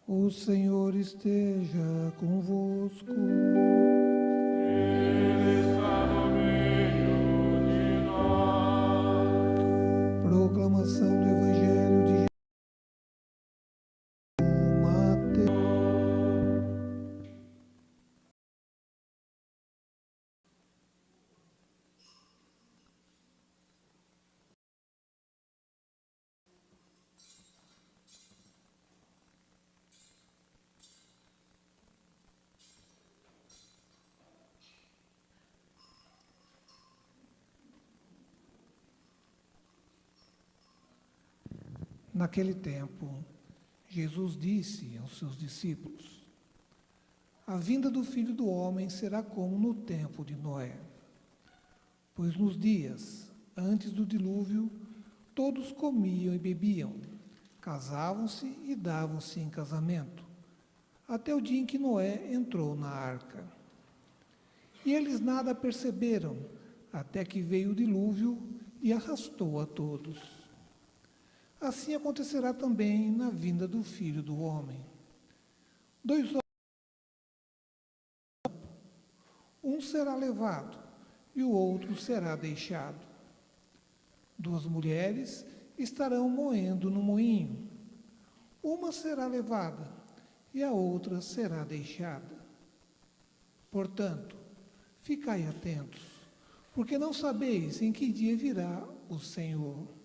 O Senhor esteja convosco. Ele está no meio de nós. Proclamação do Evangelho de Jesus. Mateus. Naquele tempo, Jesus disse aos seus discípulos: a vinda do Filho do Homem será como no tempo de Noé. Pois nos dias antes do dilúvio, todos comiam e bebiam, casavam-se e davam-se em casamento, até o dia em que Noé entrou na arca. E eles nada perceberam, até que veio o dilúvio e arrastou a todos. Assim acontecerá também na vinda do Filho do Homem. Dois homens, um será levado e o outro será deixado. Duas mulheres estarão moendo no moinho. Uma será levada e a outra será deixada. Portanto, ficai atentos, porque não sabeis em que dia virá o Senhor.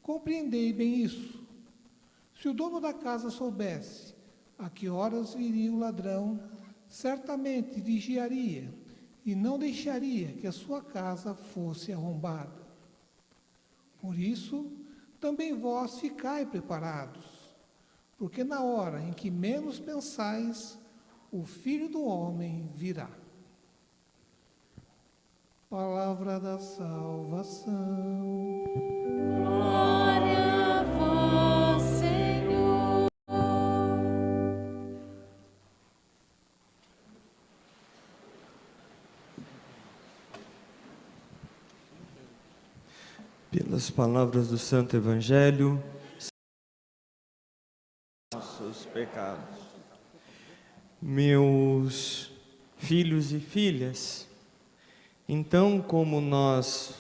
Compreendei bem isso. Se o dono da casa soubesse a que horas viria o ladrão, certamente vigiaria e não deixaria que a sua casa fosse arrombada. Por isso, também vós ficai preparados, porque na hora em que menos pensais, o Filho do Homem virá. Palavra da salvação. Glória a vós, Senhor. Pelas palavras do Santo Evangelho, nossos pecados. Meus filhos e filhas, então, como nós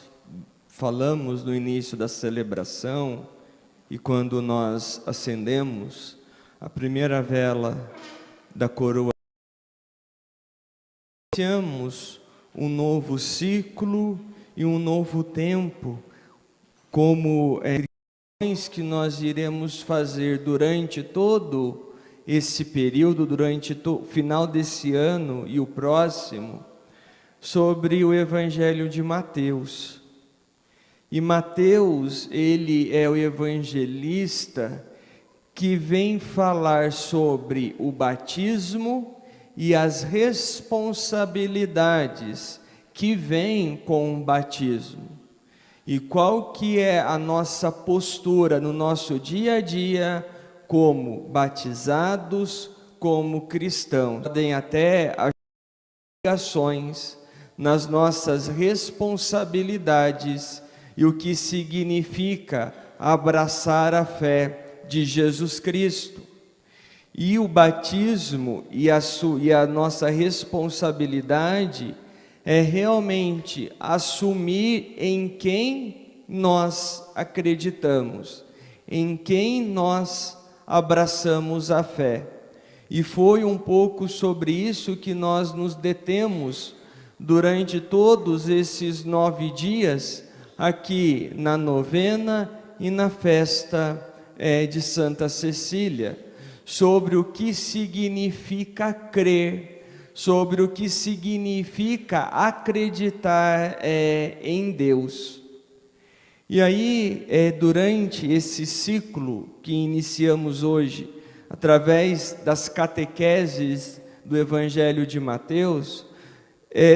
falamos no início da celebração e quando nós acendemos a primeira vela da coroa, iniciamos um novo ciclo e um novo tempo, como que nós iremos fazer durante todo esse período, durante o final desse ano e o próximo, sobre o Evangelho de Mateus. E Mateus, ele é o evangelista que vem falar sobre o batismo e as responsabilidades que vêm com o batismo. E qual que é a nossa postura no nosso dia a dia como batizados, como cristãos. Podem até as obrigações nas nossas responsabilidades e o que significa abraçar a fé de Jesus Cristo. E o batismo e a nossa responsabilidade é realmente assumir em quem nós acreditamos, em quem nós abraçamos a fé. E foi um pouco sobre isso que nós nos detemos durante todos esses 9 dias, aqui na novena e na festa de Santa Cecília, sobre o que significa crer, sobre o que significa acreditar em Deus. E aí, durante esse ciclo que iniciamos hoje, através das catequeses do Evangelho de Mateus,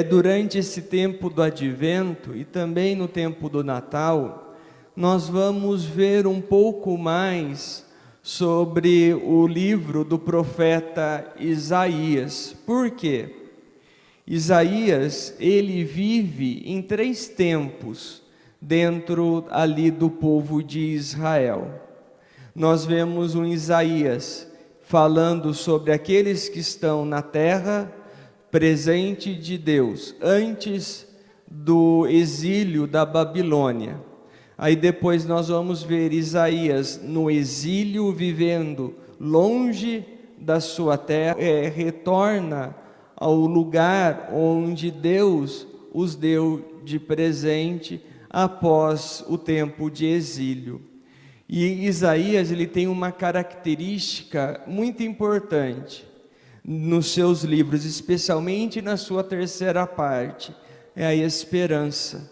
durante esse tempo do Advento e também no tempo do Natal, nós vamos ver um pouco mais sobre o livro do profeta Isaías. Por quê? Isaías, ele vive em 3 tempos dentro ali do povo de Israel. Nós vemos um Isaías, falando sobre aqueles que estão na terra, presente de Deus, antes do exílio da Babilônia. Aí depois nós vamos ver Isaías no exílio, vivendo longe da sua terra, retorna ao lugar onde Deus os deu de presente após o tempo de exílio. E Isaías, ele tem uma característica muito importante nos seus livros, especialmente na sua terceira parte, é a esperança.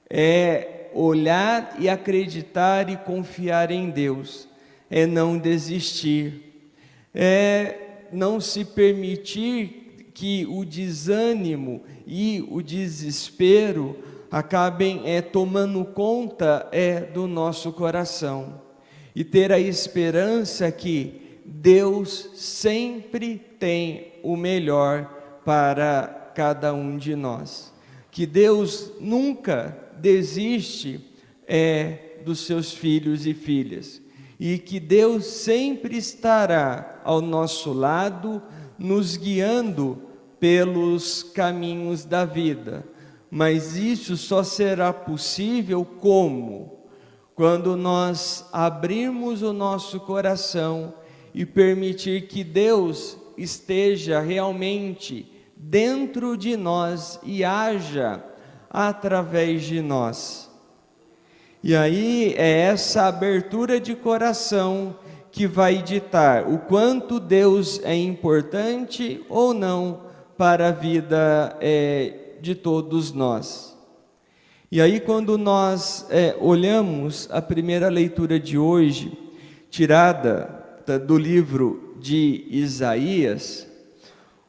É olhar e acreditar e confiar em Deus, é não desistir, é não se permitir que o desânimo e o desespero acabem tomando conta do nosso coração, e ter a esperança que Deus sempre tem o melhor para cada um de nós, que Deus nunca desiste dos seus filhos e filhas, e que Deus sempre estará ao nosso lado, nos guiando pelos caminhos da vida. Mas isso só será possível como? Quando nós abrirmos o nosso coração e permitir que Deus esteja realmente dentro de nós e haja através de nós. E aí é essa abertura de coração que vai ditar o quanto Deus é importante ou não para a vida de todos nós. E aí quando nós olhamos a primeira leitura de hoje, tirada do livro de Isaías,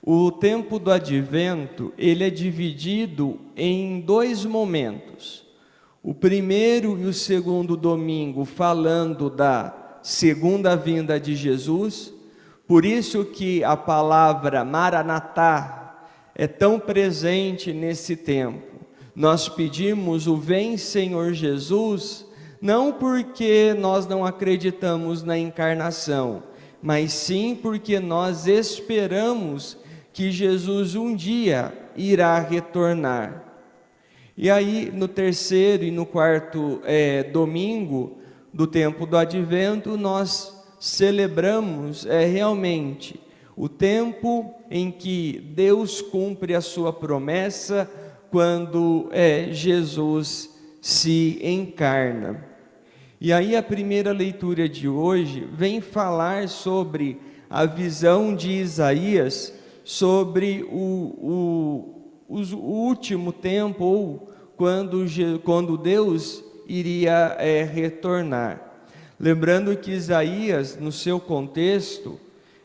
o tempo do advento, ele é dividido em dois momentos. O primeiro e o segundo domingo falando da segunda vinda de Jesus, por isso que a palavra Maranatá é tão presente nesse tempo. Nós pedimos o Vem Senhor Jesus, não porque nós não acreditamos na encarnação, mas sim porque nós esperamos que Jesus um dia irá retornar. E aí no terceiro e no quarto domingo do tempo do advento, nós celebramos realmente o tempo em que Deus cumpre a sua promessa quando Jesus se encarna. E aí a primeira leitura de hoje vem falar sobre a visão de Isaías sobre o último tempo, ou quando Deus iria retornar. Lembrando que Isaías, no seu contexto,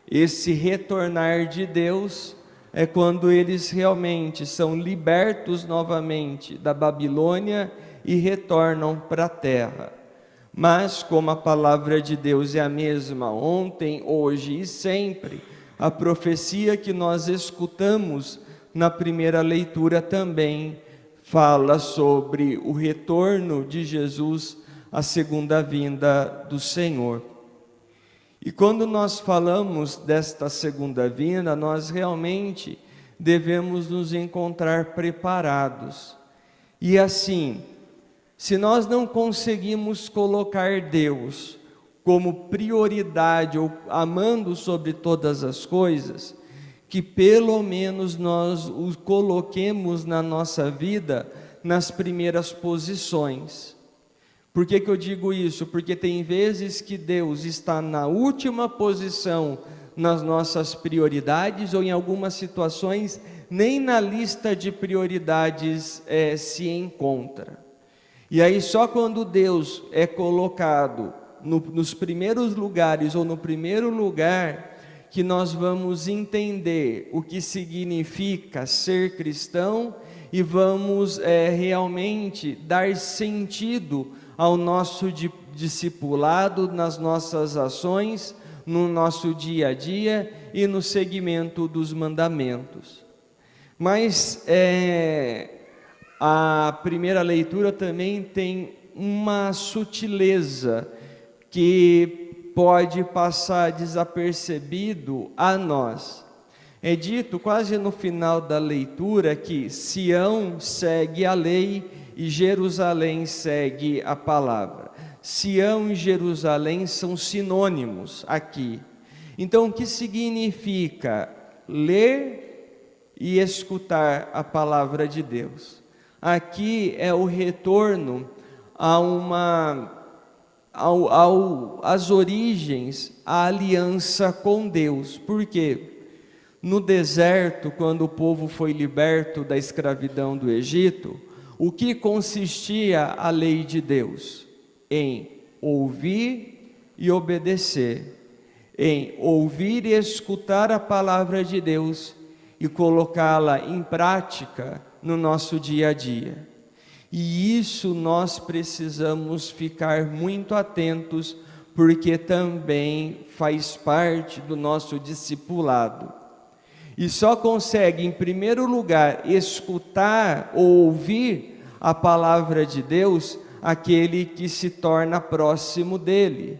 esse retornar de Deus é quando eles realmente são libertos novamente da Babilônia e retornam para a terra. Mas como a palavra de Deus é a mesma ontem, hoje e sempre, a profecia que nós escutamos na primeira leitura também fala sobre o retorno de Jesus, a segunda vinda do Senhor. E quando nós falamos desta segunda vinda, nós realmente devemos nos encontrar preparados. E assim, se nós não conseguimos colocar Deus como prioridade ou amando sobre todas as coisas, que pelo menos nós o coloquemos na nossa vida nas primeiras posições. Por que eu digo isso? Porque tem vezes que Deus está na última posição nas nossas prioridades, ou em algumas situações nem na lista de prioridades se encontra. E aí só quando Deus é colocado nos primeiros lugares ou no primeiro lugar que nós vamos entender o que significa ser cristão e vamos realmente dar sentido ao nosso discipulado, nas nossas ações, no nosso dia a dia e no seguimento dos mandamentos. Mas a primeira leitura também tem uma sutileza que pode passar desapercebido a nós. É dito quase no final da leitura que Sião segue a lei e Jerusalém segue a palavra. Sião e Jerusalém são sinônimos aqui. Então, o que significa ler e escutar a palavra de Deus? Aqui é o retorno às origens, à aliança com Deus. Por quê? No deserto, quando o povo foi liberto da escravidão do Egito, o que consistia a lei de Deus? Em ouvir e obedecer, em ouvir e escutar a palavra de Deus e colocá-la em prática no nosso dia a dia. E isso nós precisamos ficar muito atentos, porque também faz parte do nosso discipulado. E só consegue, em primeiro lugar, escutar ou ouvir a palavra de Deus aquele que se torna próximo dele,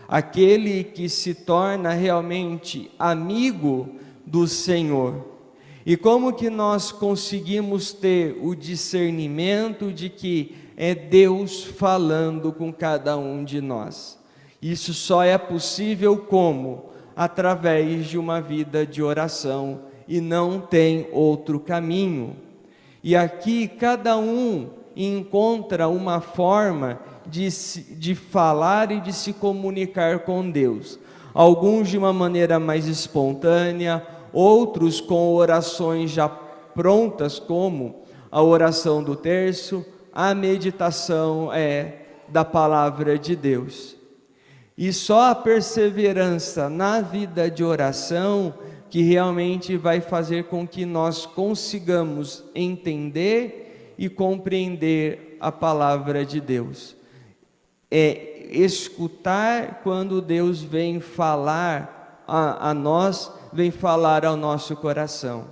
aquele que se torna realmente amigo do Senhor. E como que nós conseguimos ter o discernimento de que é Deus falando com cada um de nós? Isso só é possível como? Através de uma vida de oração, e não tem outro caminho. E aqui cada um encontra uma forma de falar e de se comunicar com Deus. Alguns de uma maneira mais espontânea, outros com orações já prontas, como a oração do terço, a meditação da palavra de Deus. E só a perseverança na vida de oração que realmente vai fazer com que nós consigamos entender e compreender a palavra de Deus. É escutar quando Deus vem falar a nós, vem falar ao nosso coração.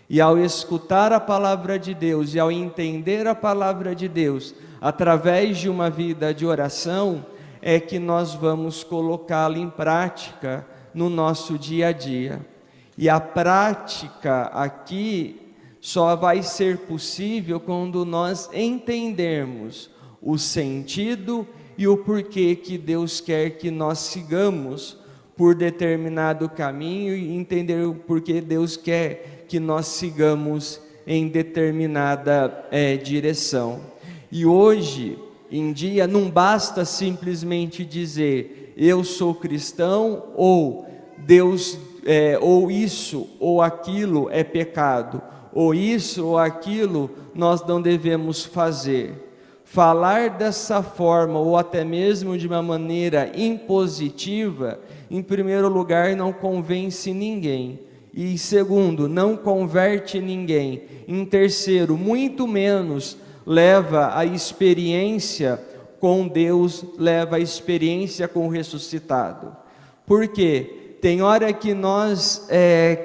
E ao escutar a palavra de Deus e ao entender a palavra de Deus através de uma vida de oração, é que nós vamos colocá-la em prática no nosso dia a dia. E a prática aqui só vai ser possível quando nós entendermos o sentido e o porquê que Deus quer que nós sigamos por determinado caminho e entender o porquê Deus quer que nós sigamos em determinada direção. E hoje em dia não basta simplesmente dizer eu sou cristão ou Deus ou isso ou aquilo é pecado, ou isso ou aquilo nós não devemos fazer. Falar dessa forma, ou até mesmo de uma maneira impositiva, em primeiro lugar, não convence ninguém. E em segundo, não converte ninguém. Em terceiro, muito menos leva a experiência com Deus, leva a experiência com o ressuscitado. Por quê? Tem hora que nós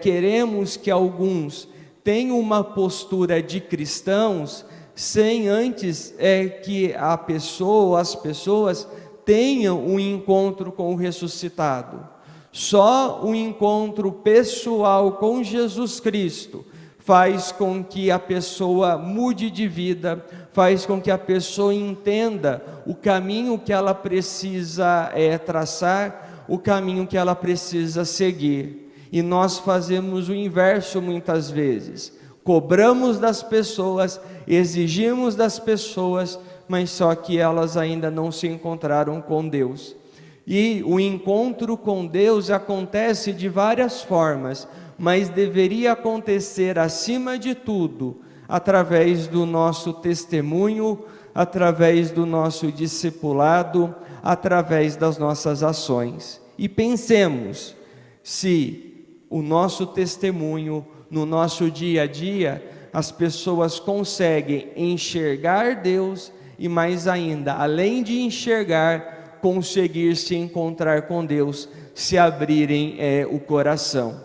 queremos que alguns tenham uma postura de cristãos, sem antes que a pessoa ou as pessoas tenham um encontro com o ressuscitado. Só o encontro pessoal com Jesus Cristo faz com que a pessoa mude de vida, faz com que a pessoa entenda o caminho que ela precisa traçar, o caminho que ela precisa seguir. E nós fazemos o inverso muitas vezes. Cobramos das pessoas, exigimos das pessoas, mas só que elas ainda não se encontraram com Deus. E o encontro com Deus acontece de várias formas, mas deveria acontecer acima de tudo através do nosso testemunho, através do nosso discipulado, através das nossas ações. E pensemos se o nosso testemunho, no nosso dia a dia, as pessoas conseguem enxergar Deus e mais ainda, além de enxergar, conseguir se encontrar com Deus, se abrirem o coração.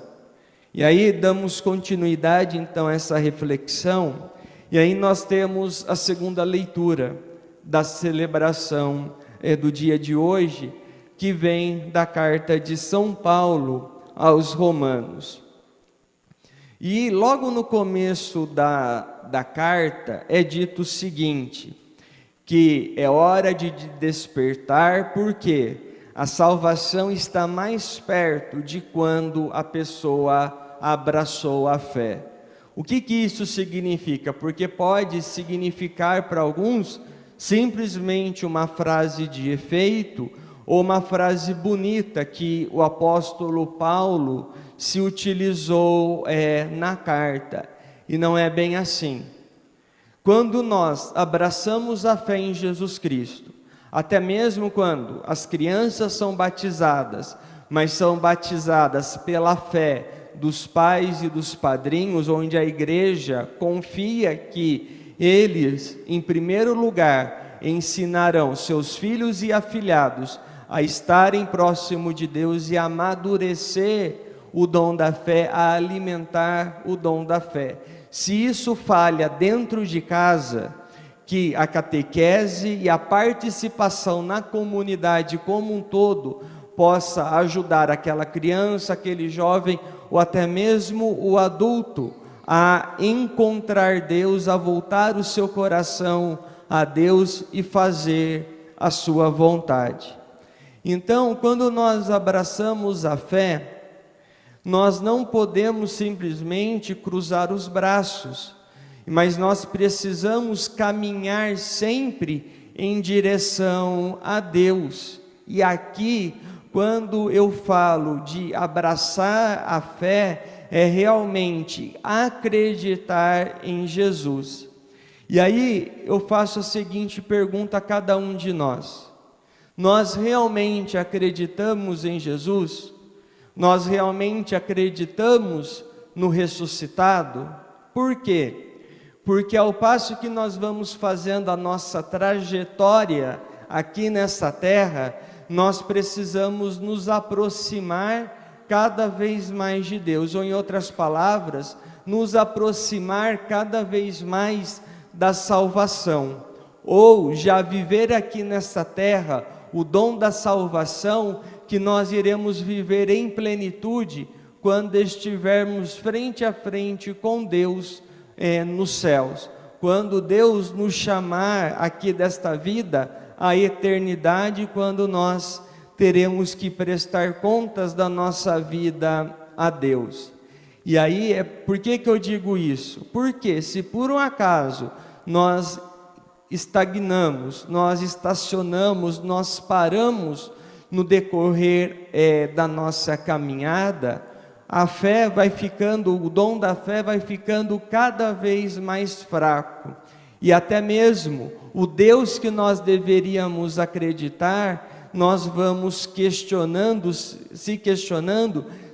E aí damos continuidade então a essa reflexão, e aí nós temos a segunda leitura da celebração do dia de hoje, que vem da carta de São Paulo aos Romanos. E logo no começo da carta é dito o seguinte, que é hora de despertar, porque a salvação está mais perto de quando a pessoa abraçou a fé. O que isso significa? Porque pode significar para alguns simplesmente uma frase de efeito ou uma frase bonita que o apóstolo Paulo se utilizou na carta. E não é bem assim. Quando nós abraçamos a fé em Jesus Cristo, até mesmo quando as crianças são batizadas, mas são batizadas pela fé dos pais e dos padrinhos, onde a igreja confia que eles, em primeiro lugar, ensinarão seus filhos e afilhados a estarem próximo de Deus e a amadurecer o dom da fé, a alimentar o dom da fé. Se isso falha dentro de casa, que a catequese e a participação na comunidade como um todo possa ajudar aquela criança, aquele jovem ou até mesmo o adulto a encontrar Deus, a voltar o seu coração a Deus e fazer a sua vontade. Então, quando nós abraçamos a fé, nós não podemos simplesmente cruzar os braços, mas nós precisamos caminhar sempre em direção a Deus. E aqui, quando eu falo de abraçar a fé, é realmente acreditar em Jesus. E aí eu faço a seguinte pergunta a cada um de nós: nós realmente acreditamos em Jesus? Nós realmente acreditamos no ressuscitado? Por quê? Porque ao passo que nós vamos fazendo a nossa trajetória aqui nessa terra, nós precisamos nos aproximar cada vez mais de Deus, ou em outras palavras, nos aproximar cada vez mais da salvação, ou já viver aqui nessa terra o dom da salvação que nós iremos viver em plenitude quando estivermos frente a frente com Deus nos céus. Quando Deus nos chamar aqui desta vida à eternidade, quando nós teremos que prestar contas da nossa vida a Deus. E aí, por que eu digo isso? Porque se por um acaso nós estagnamos, nós estacionamos, nós paramos no decorrer da nossa caminhada, a fé vai ficando, o dom da fé vai ficando cada vez mais fraco. E até mesmo o Deus que nós deveríamos acreditar, nós vamos questionando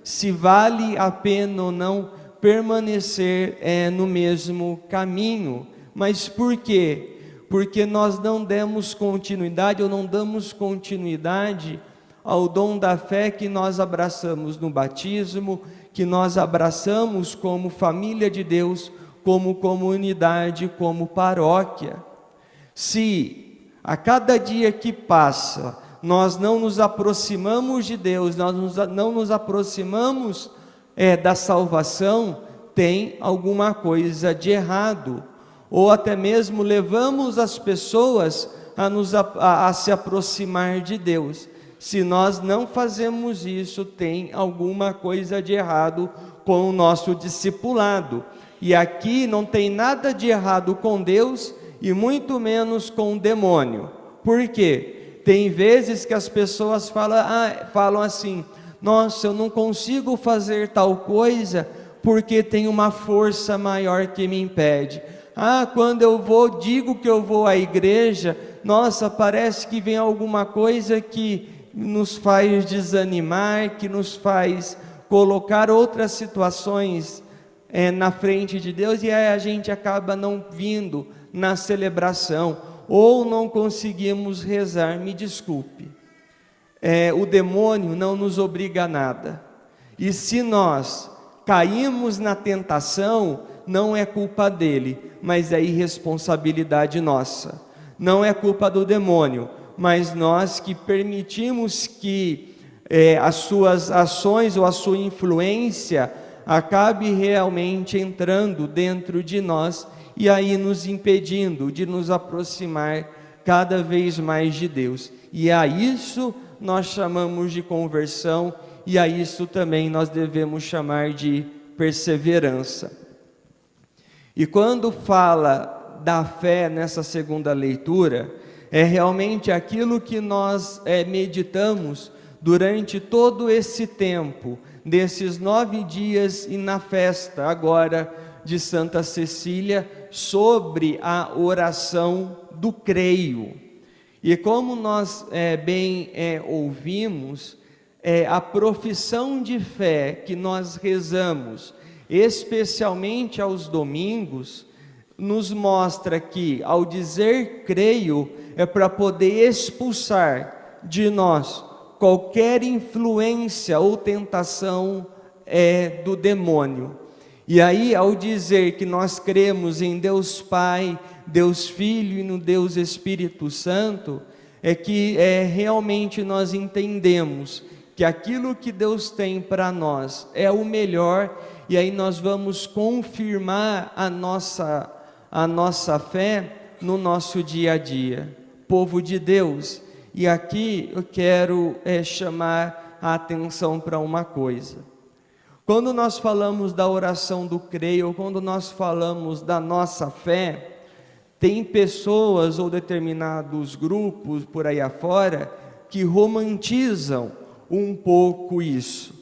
se vale a pena ou não permanecer no mesmo caminho. Mas por quê? Porque nós não demos continuidade ou não damos continuidade ao dom da fé que nós abraçamos no batismo, que nós abraçamos como família de Deus, como comunidade, como paróquia. Se a cada dia que passa nós não nos aproximamos de Deus, nós não nos aproximamos da salvação, tem alguma coisa de errado. Ou até mesmo levamos as pessoas a se aproximar de Deus. Se nós não fazemos isso, tem alguma coisa de errado com o nosso discipulado. E aqui não tem nada de errado com Deus e muito menos com o demônio. Por quê? Tem vezes que as pessoas falam assim: nossa, eu não consigo fazer tal coisa porque tem uma força maior que me impede. Quando eu digo que eu vou à igreja, nossa, parece que vem alguma coisa que nos faz desanimar, que nos faz colocar outras situações na frente de Deus, e aí a gente acaba não vindo na celebração, ou não conseguimos rezar. Me desculpe, o demônio não nos obriga a nada, e se nós caímos na tentação, não é culpa dele, mas é irresponsabilidade nossa. Não é culpa do demônio, mas nós que permitimos que as suas ações ou a sua influência acabe realmente entrando dentro de nós e aí nos impedindo de nos aproximar cada vez mais de Deus. E a isso nós chamamos de conversão, e a isso também nós devemos chamar de perseverança. E quando fala da fé nessa segunda leitura, é realmente aquilo que nós meditamos durante todo esse tempo, desses 9 dias e na festa agora de Santa Cecília, sobre a oração do creio. E como nós ouvimos, a profissão de fé que nós rezamos, especialmente aos domingos, nos mostra que, ao dizer creio, é para poder expulsar de nós qualquer influência ou tentação do demônio. E aí, ao dizer que nós cremos em Deus Pai, Deus Filho e no Deus Espírito Santo, é que realmente nós entendemos que aquilo que Deus tem para nós é o melhor, e aí nós vamos confirmar a nossa fé no nosso dia a dia. Povo de Deus, e aqui eu quero chamar a atenção para uma coisa. Quando nós falamos da oração do creio, ou quando nós falamos da nossa fé, tem pessoas ou determinados grupos por aí afora que romantizam um pouco isso,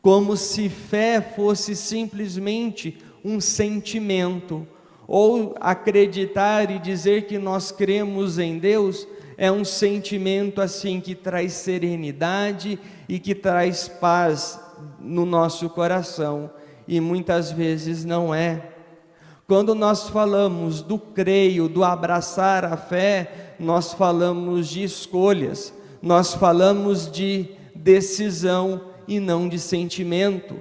como se fé fosse simplesmente um sentimento, ou acreditar e dizer que nós cremos em Deus é um sentimento assim que traz serenidade e que traz paz no nosso coração, e muitas vezes não é. Quando nós falamos do creio, do abraçar a fé, nós falamos de escolhas, nós falamos de decisão e não de sentimento.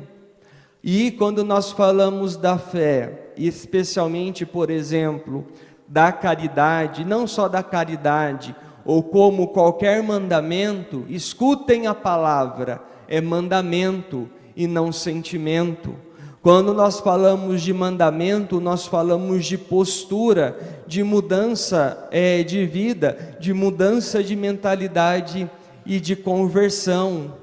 E quando nós falamos da fé, especialmente, por exemplo, da caridade, não só da caridade, ou como qualquer mandamento, escutem a palavra, é mandamento e não sentimento. Quando nós falamos de mandamento, nós falamos de postura, de mudança de vida, de mudança de mentalidade e de conversão.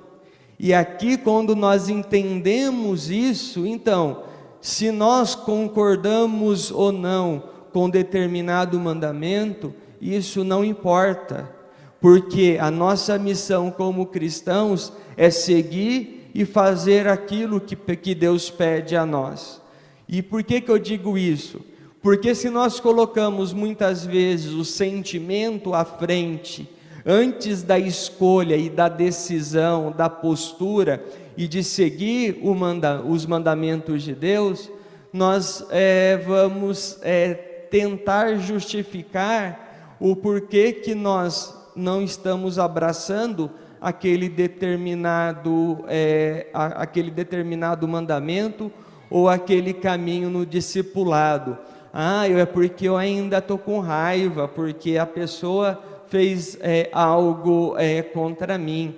E aqui, quando nós entendemos isso, então, se nós concordamos ou não com determinado mandamento, isso não importa, porque a nossa missão como cristãos é seguir e fazer aquilo que Deus pede a nós. E por que eu digo isso? Porque se nós colocamos muitas vezes o sentimento à frente, antes da escolha e da decisão, da postura e de seguir os mandamentos de Deus, nós vamos tentar justificar o porquê que nós não estamos abraçando aquele determinado mandamento ou aquele caminho no discipulado. É porque eu ainda estou com raiva, porque a pessoa fez algo contra mim.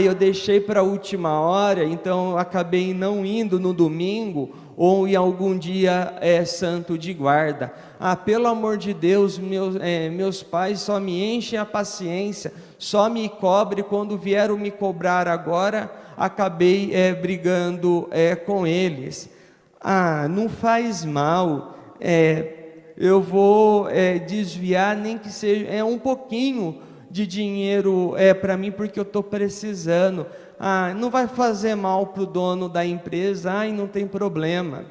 Eu deixei para a última hora, então eu acabei não indo no domingo ou em algum dia santo de guarda. Pelo amor de Deus, meus pais só me enchem a paciência, só me cobre, quando vieram me cobrar agora, acabei brigando com eles. Não faz mal, eu vou desviar, nem que seja um pouquinho de dinheiro para mim, porque eu estou precisando. Não vai fazer mal para o dono da empresa, não tem problema.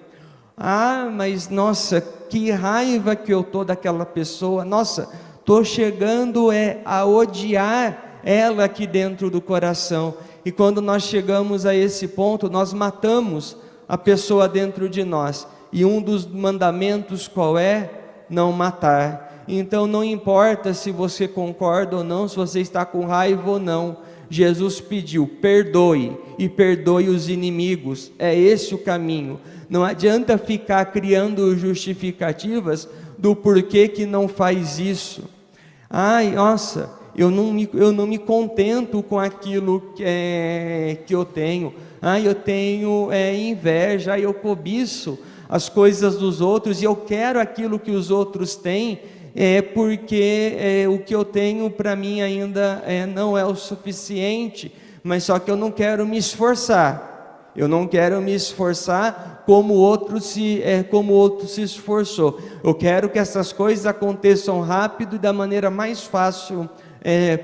Mas nossa, que raiva que eu estou daquela pessoa, nossa, estou chegando a odiar ela aqui dentro do coração. E quando nós chegamos a esse ponto, nós matamos a pessoa dentro de nós. E um dos mandamentos qual é? Não matar. Então não importa se você concorda ou não, se você está com raiva ou não, Jesus pediu, perdoe e perdoe os inimigos. É esse o caminho. Não adianta ficar criando justificativas do porquê que não faz isso. Nossa, eu não me contento com aquilo que eu tenho. Eu tenho inveja, eu cobiço as coisas dos outros e eu quero aquilo que os outros têm, porque o que eu tenho para mim ainda não é o suficiente, mas só que eu não quero me esforçar. Eu não quero me esforçar como o outro se esforçou. Eu quero que essas coisas aconteçam rápido e da maneira mais fácil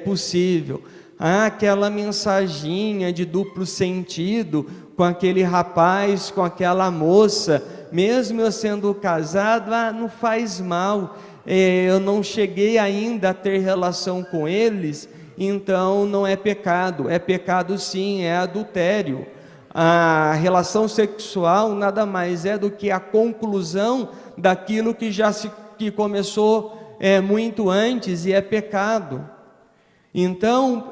possível. Aquela mensaginha de duplo sentido com aquele rapaz, com aquela moça, mesmo eu sendo casado, não faz mal, eu não cheguei ainda a ter relação com eles, então não é pecado. É pecado sim, é adultério. A relação sexual nada mais é do que a conclusão daquilo que começou muito antes, e é pecado. Então,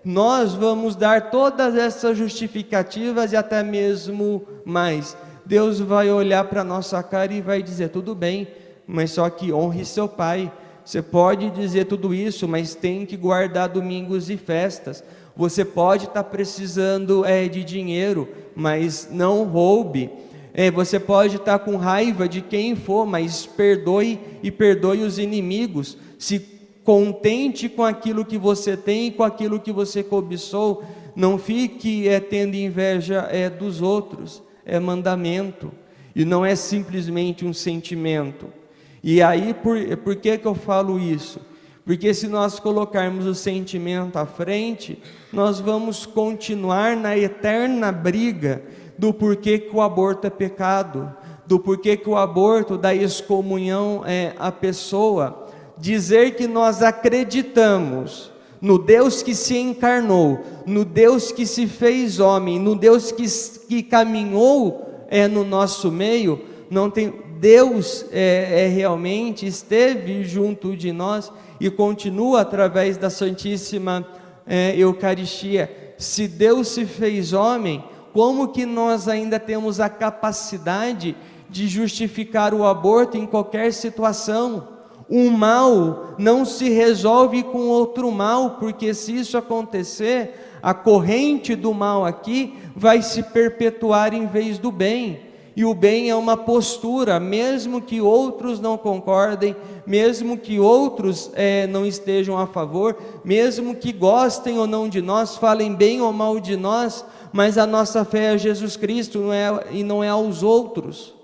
nós vamos dar todas essas justificativas e até mesmo mais. Deus vai olhar para a nossa cara e vai dizer: tudo bem, mas só que honre seu pai. Você pode dizer tudo isso, mas tem que guardar domingos e festas. Você pode estar precisando de dinheiro, mas não roube. Você pode estar com raiva de quem for, mas perdoe e perdoe os inimigos. Se contente com aquilo que você tem e com aquilo que você cobiçou. Não fique tendo inveja dos outros. É mandamento e não é simplesmente um sentimento. E aí, por que eu falo isso? Porque se nós colocarmos o sentimento à frente, nós vamos continuar na eterna briga do porquê que o aborto é pecado, do porquê que o aborto dá excomunhão à pessoa. Dizer que nós acreditamos no Deus que se encarnou, no Deus que se fez homem, no Deus que caminhou no nosso meio, não tem. Deus realmente esteve junto de nós e continua através da Santíssima Eucaristia. Se Deus se fez homem, como que nós ainda temos a capacidade de justificar o aborto em qualquer situação? Um mal não se resolve com outro mal, porque se isso acontecer, a corrente do mal aqui vai se perpetuar em vez do bem. E o bem é uma postura, mesmo que outros não concordem, mesmo que outros não estejam a favor, mesmo que gostem ou não de nós, falem bem ou mal de nós, mas a nossa fé é a Jesus Cristo e não é aos outros.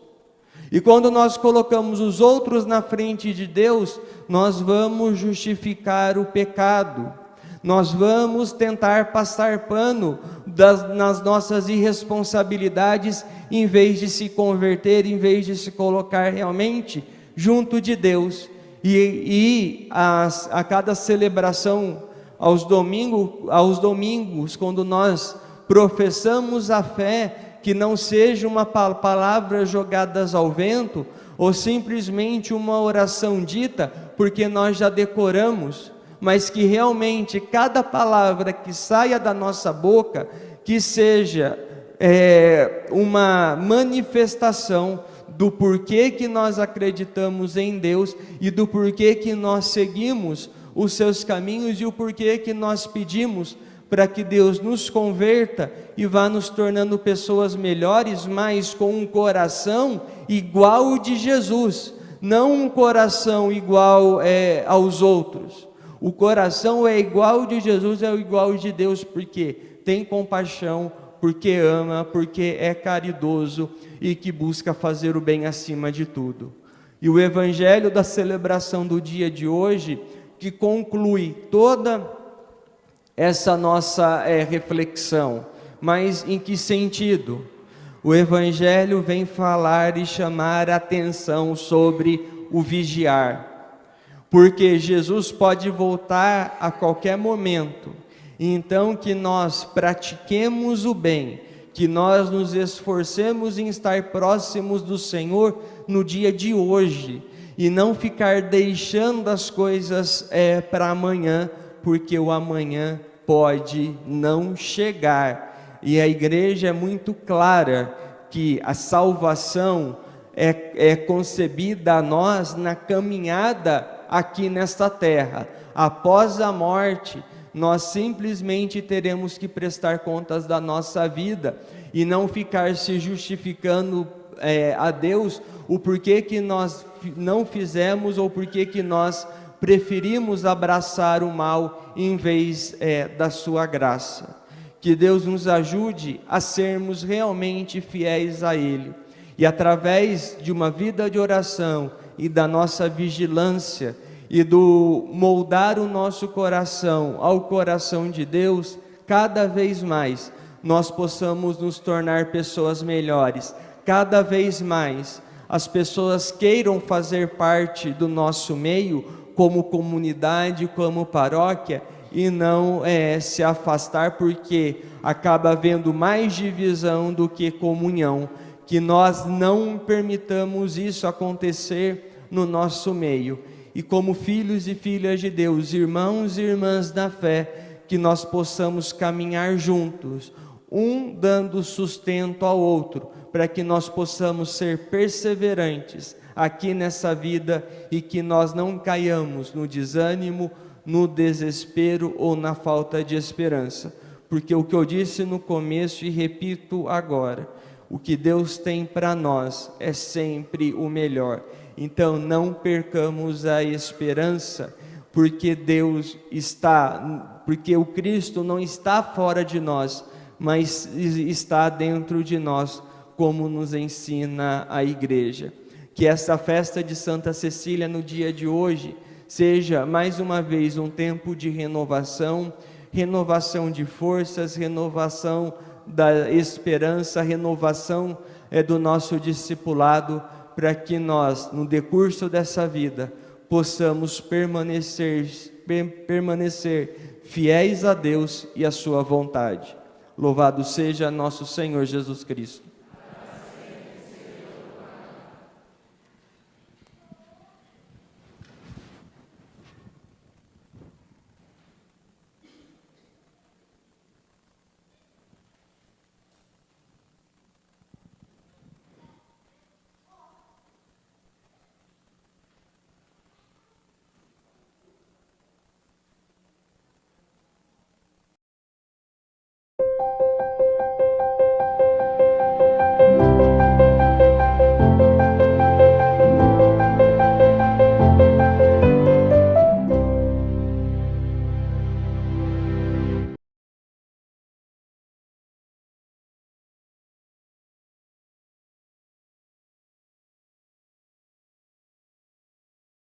E quando nós colocamos os outros na frente de Deus, nós vamos justificar o pecado. Nós vamos tentar passar pano nas nossas irresponsabilidades, em vez de se converter, em vez de se colocar realmente junto de Deus. E a cada celebração, aos domingos, quando nós professamos a fé, que não seja uma palavra jogadas ao vento, ou simplesmente uma oração dita, porque nós já decoramos, mas que realmente cada palavra que saia da nossa boca, que seja uma manifestação do porquê que nós acreditamos em Deus e do porquê que nós seguimos os seus caminhos e o porquê que nós pedimos para que Deus nos converta e vá nos tornando pessoas melhores, mas com um coração igual ao de Jesus, não um coração igual aos outros. O coração é igual ao de Jesus, é igual ao de Deus, porque tem compaixão, porque ama, porque é caridoso e que busca fazer o bem acima de tudo. E o evangelho da celebração do dia de hoje, que conclui toda essa nossa reflexão, mas em que sentido? O evangelho vem falar e chamar a atenção sobre o vigiar, porque Jesus pode voltar a qualquer momento. Então que nós pratiquemos o bem, que nós nos esforcemos em estar próximos do Senhor no dia de hoje, e não ficar deixando as coisas para amanhã, porque o amanhã pode não chegar. E a igreja é muito clara que a salvação é concebida a nós na caminhada aqui nesta terra. Após a morte, nós simplesmente teremos que prestar contas da nossa vida e não ficar se justificando a Deus o porquê que nós não fizemos ou porquê que nós preferimos abraçar o mal em vez da sua graça. Que Deus nos ajude a sermos realmente fiéis a Ele. E através de uma vida de oração e da nossa vigilância e do moldar o nosso coração ao coração de Deus, cada vez mais nós possamos nos tornar pessoas melhores. Cada vez mais as pessoas queiram fazer parte do nosso meio, como comunidade, como paróquia, e não se afastar, porque acaba havendo mais divisão do que comunhão. Que nós não permitamos isso acontecer no nosso meio. E como filhos e filhas de Deus, irmãos e irmãs da fé, que nós possamos caminhar juntos, um dando sustento ao outro, para que nós possamos ser perseverantes aqui nessa vida e que nós não caiamos no desânimo, no desespero ou na falta de esperança. Porque o que eu disse no começo e repito agora, o que Deus tem para nós é sempre o melhor. Então não percamos a esperança, porque porque o Cristo não está fora de nós, mas está dentro de nós, como nos ensina a igreja. Que essa festa de Santa Cecília no dia de hoje seja mais uma vez um tempo de renovação, renovação de forças, renovação da esperança, renovação do nosso discipulado, para que nós, no decurso dessa vida, possamos permanecer fiéis a Deus e à sua vontade. Louvado seja nosso Senhor Jesus Cristo.